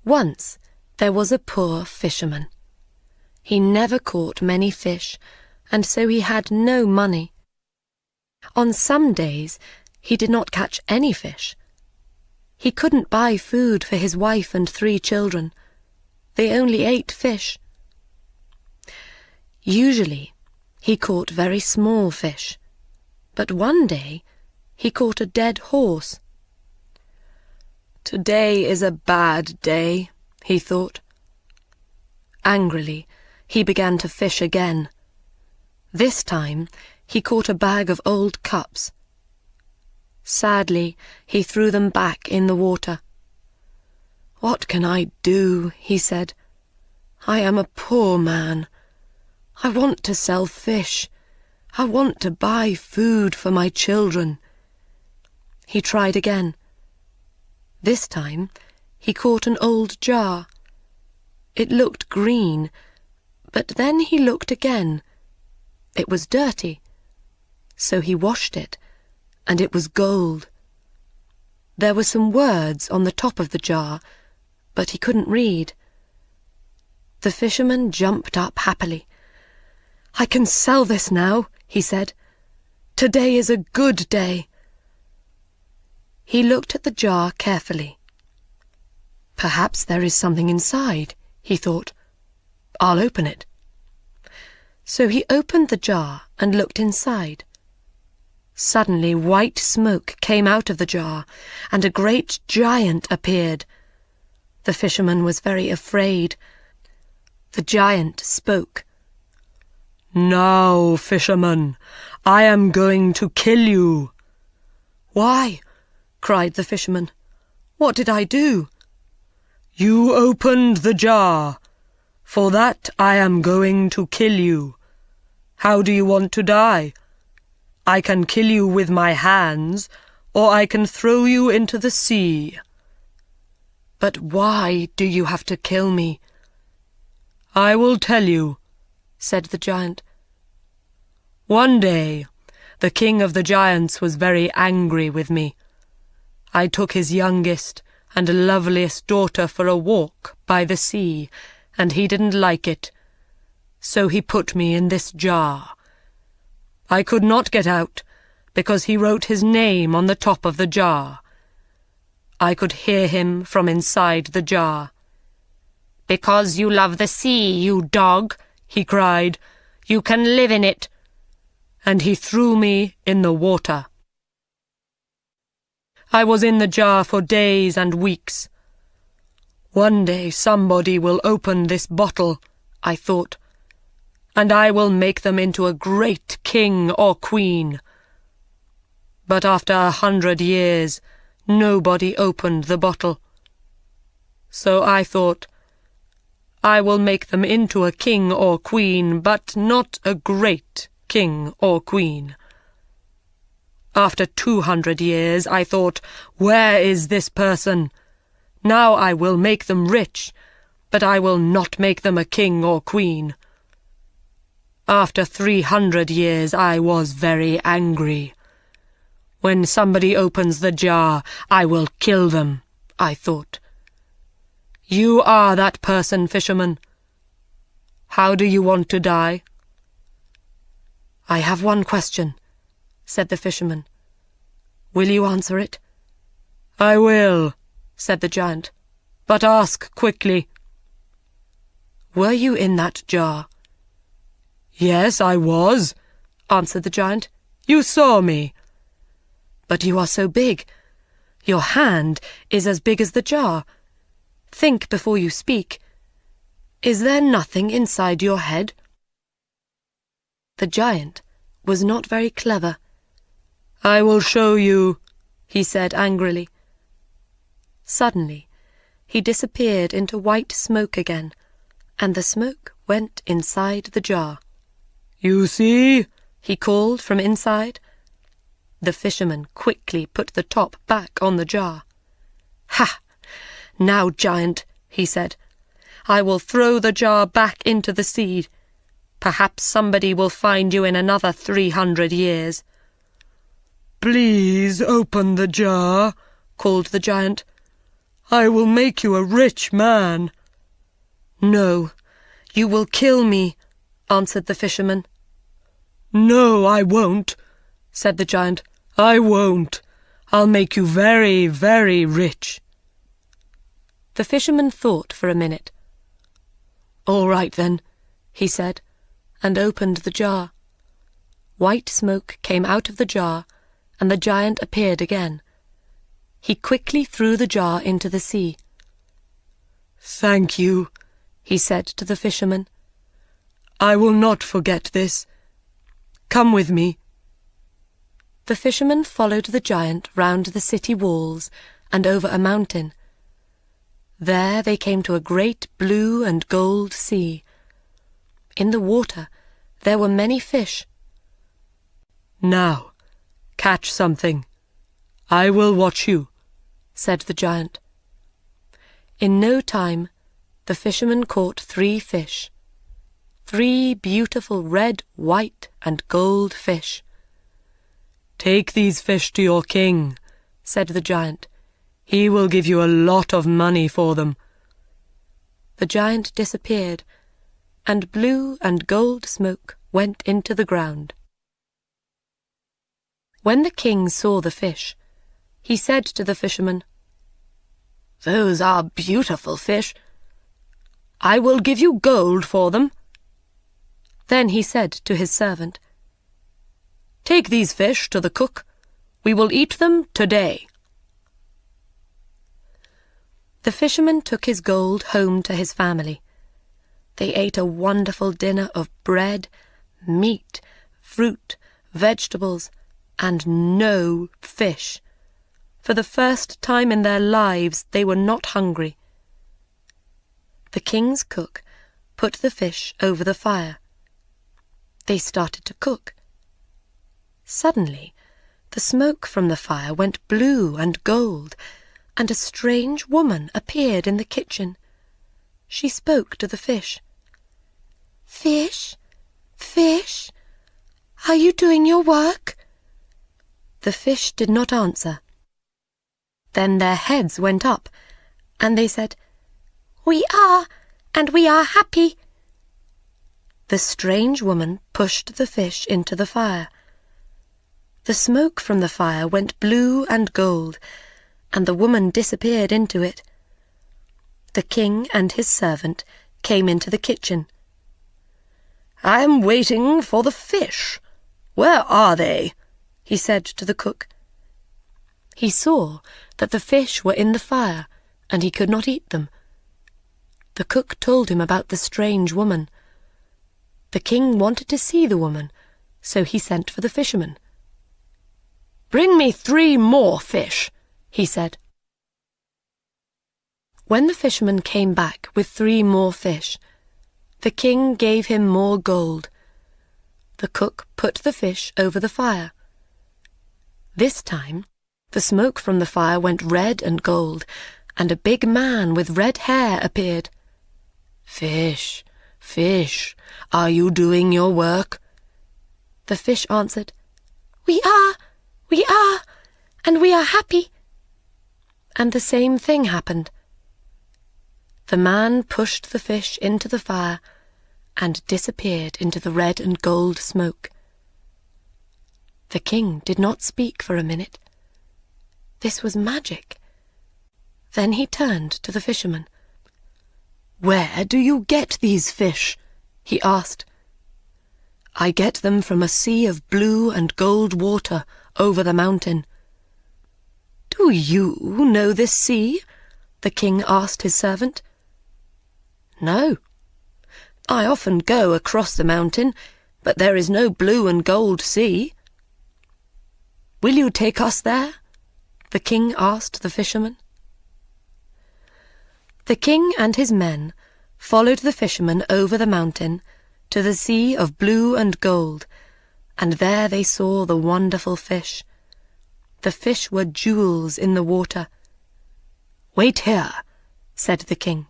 Once there was a poor fisherman. He never caught many fish, and so he had no money. On some days he did not catch any fish. He couldn't buy food for his wife and 3 children. They only ate fish. Usually he caught very small fish, but one day he caught a dead horse. "Today is a bad day," he thought. Angrily, he began to fish again. This time he caught a bag of old cups. Sadly, he threw them back in the water. "What can I do?" he said. "I am a poor man. I want to sell fish. I want to buy food for my children." He tried again. This time he caught an old jar. It looked green, but then he looked again. It was dirty, so he washed it, and it was gold. There were some words on the top of the jar, but he couldn't read. The fisherman jumped up happily. "I can sell this now," he said. "Today is a good day." He looked at the jar carefully. "Perhaps there is something inside," he thought. "I'll open it." So he opened the jar and looked inside. Suddenly white smoke came out of the jar, and a great giant appeared. The fisherman was very afraid. The giant spoke. "Now, fisherman, I am going to kill you." "Why?" cried the fisherman. "What did I do?" "You opened the jar. For that I am going to kill you. How do you want to die? I can kill you with my hands, or I can throw you into the sea." "But why do you have to kill me?" "I will tell you," said the giant. "One day the king of the giants was very angry with me. I took his youngest and loveliest daughter for a walk by the sea, and he didn't like it. So he put me in this jar. I could not get out, because he wrote his name on the top of the jar. I could hear him from inside the jar. "Because you love the sea, you dog," he cried, "you can live in it." And he threw me in the water. I was in the jar for days and weeks. One day somebody will open this bottle, I thought, and I will make them into a great king or queen. But after 100 years, nobody opened the bottle. So I thought, I will make them into a king or queen, but not a great king or queen. After 200 years, I thought, where is this person? Now I will make them rich, but I will not make them a king or queen. After 300 years, I was very angry. When somebody opens the jar, I will kill them, I thought. You are that person, fisherman. How do you want to die? I have one question, said the fisherman. Will you answer it? I will, said the giant, but ask quickly. Were you in that jar? Yes, I was, answered the giant. You saw me. But you are so big. Your hand is as big as the jar. Think before you speak. Is there nothing inside your head? The giant was not very clever. I will show you, he said angrily. Suddenly, he disappeared into white smoke again, and the smoke went inside the jar. You see, he called from inside. The fisherman quickly put the top back on the jar. Ha! Now, giant, he said, I will throw the jar back into the sea. Perhaps somebody will find you in another 300 years. Please open the jar, called the giant. I will make you a rich man." "No, you will kill me," answered the fisherman. "No, I won't," said the giant. "I won't. I'll make you very, very rich." The fisherman thought for a minute. "All right then," he said, and opened the jar. White smoke came out of the jar, and the giant appeared again. He quickly threw the jar into the sea. "Thank you," he said to the fisherman. "I will not forget this. Come with me." The fisherman followed the giant round the city walls and over a mountain. There they came to a great blue and gold sea. In the water there were many fish. "Now, catch something. I will watch you," said the giant. In no time the fisherman caught 3 fish. 3 beautiful red, white, and gold fish. "Take these fish to your king," said the giant. "He will give you a lot of money for them." The giant disappeared, and blue and gold smoke went into the ground. When the king saw the fish, he said to the fisherman, "Those are beautiful fish. I will give you gold for them." Then he said to his servant, "Take these fish to the cook. We will eat them today." The fisherman took his gold home to his family. They ate a wonderful dinner of bread, meat, fruit, vegetables, and no fish. For the first time in their lives they were not hungry. The king's cook put the fish over the fire. They started to cook. Suddenly, the smoke from the fire went blue and gold, and a strange woman appeared in the kitchen. She spoke to the fish. "Fish, fish, are you doing your work?" The fish did not answer. Then their heads went up, and they said, "We are, and we are happy." The strange woman pushed the fish into the fire. The smoke from the fire went blue and gold, and the woman disappeared into it. The king and his servant came into the kitchen. "I am waiting for the fish. Where are they?" he said to the cook. He saw that the fish were in the fire, and he could not eat them. The cook told him about the strange woman. The king wanted to see the woman, so he sent for the fisherman. "Bring me 3 more fish," he said. When the fisherman came back with 3 more fish, the king gave him more gold. The cook put the fish over the fire. This time, the smoke from the fire went red and gold, and a big man with red hair appeared. "Fish, fish, are you doing your work?" The fish answered, we are, and we are happy." And the same thing happened. The man pushed the fish into the fire and disappeared into the red and gold smoke. The king did not speak for a minute. This was magic. Then he turned to the fisherman. "Where do you get these fish?" he asked. "I get them from a sea of blue and gold water over the mountain." "Do you know this sea?" the king asked his servant. "No. I often go across the mountain, but there is no blue and gold sea." "Will you take us there?" the king asked the fisherman. The king and his men followed the fisherman over the mountain to the sea of blue and gold, and there they saw the wonderful fish. The fish were jewels in the water. "Wait here," said the king.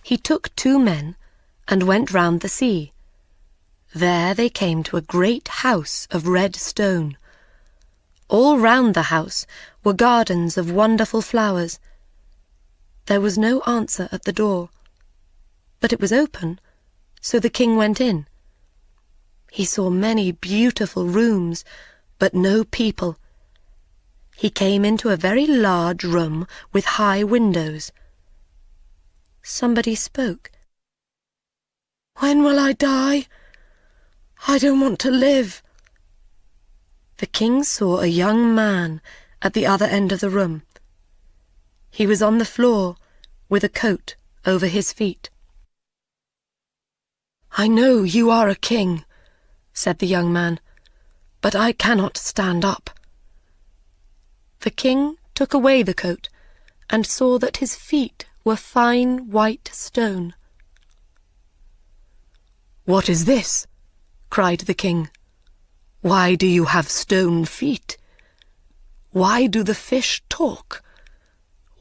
He took 2 men and went round the sea. There they came to a great house of red stone. All round the house were gardens of wonderful flowers. There was no answer at the door, but it was open, so the king went in. He saw many beautiful rooms, but no people. He came into a very large room with high windows. Somebody spoke. "When will I die? I don't want to live." The king saw a young man at the other end of the room. He was on the floor with a coat over his feet. "I know you are a king," said the young man, "but I cannot stand up." The king took away the coat and saw that his feet were fine white stone. "What is this?" cried the king. "Why do you have stone feet? Why do the fish talk?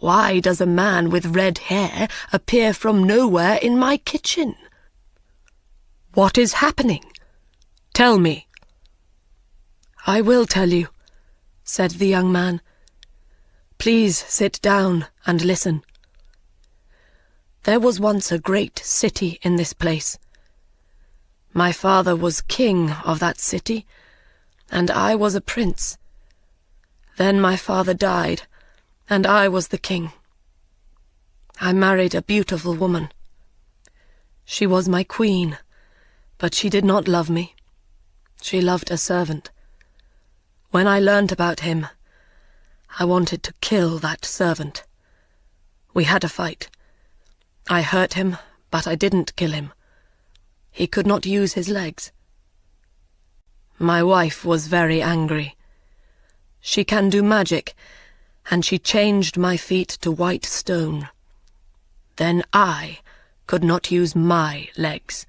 Why does a man with red hair appear from nowhere in my kitchen? What is happening? Tell me." "I will tell you," said the young man. "Please sit down and listen. There was once a great city in this place. My father was king of that city, and I was a prince. Then my father died, and I was the king. I married a beautiful woman. She was my queen, but she did not love me. She loved a servant. When I learned about him, I wanted to kill that servant. We had a fight. I hurt him, but I didn't kill him. He could not use his legs. My wife was very angry. She can do magic, and she changed my feet to white stone. Then I could not use my legs.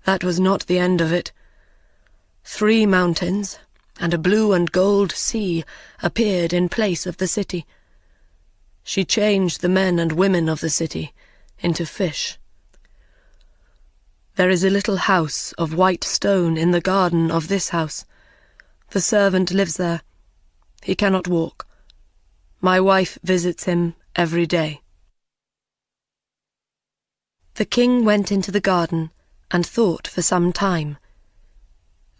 That was not the end of it. 3 mountains and a blue and gold sea appeared in place of the city. She changed the men and women of the city into fish. There is a little house of white stone in the garden of this house. The servant lives there. He cannot walk. My wife visits him every day." The king went into the garden and thought for some time.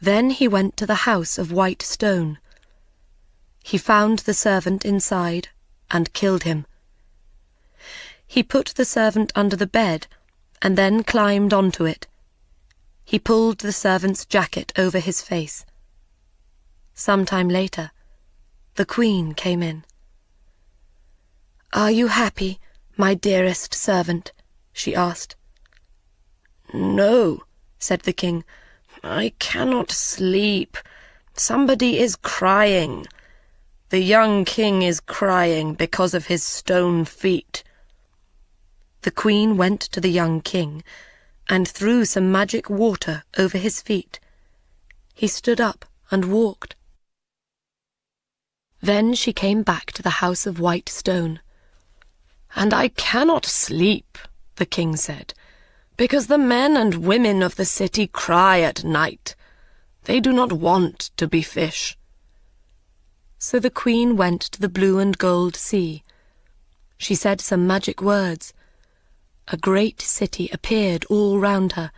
Then he went to the house of white stone. He found the servant inside and killed him. He put the servant under the bed and then climbed onto it. He pulled the servant's jacket over his face. Some time later, the queen came in. "Are you happy, my dearest servant?" she asked. "No," said the king. "I cannot sleep. Somebody is crying. The young king is crying because of his stone feet." The queen went to the young king and threw some magic water over his feet. He stood up and walked. Then she came back to the house of white stone. "And I cannot sleep," the king said, "because the men and women of the city cry at night. They do not want to be fish." So the queen went to the blue and gold sea. She said some magic words. A great city appeared all round her.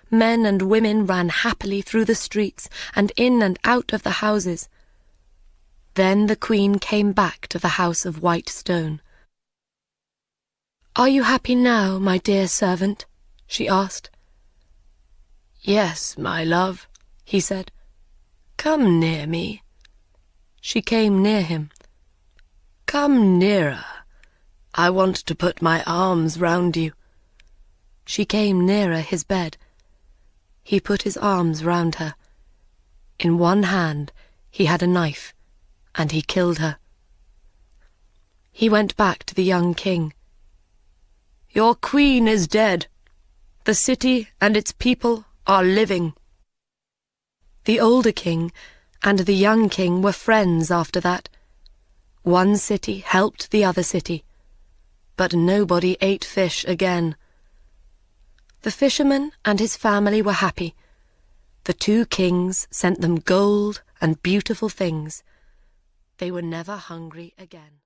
Men and women ran happily through the streets and in and out of the houses. Then the queen came back to the house of white stone. "Are you happy now, my dear servant?" she asked. "Yes, my love," he said. "Come near me." She came near him. "Come nearer. I want to put my arms round you." She came nearer his bed. He put his arms round her. In one hand he had a knife, and he killed her. He went back to the young king. "Your queen is dead. The city and its people are living." The older king and the young king were friends after that. One city helped the other city, but nobody ate fish again. The fisherman and his family were happy. The 2 kings sent them gold and beautiful things. They were never hungry again.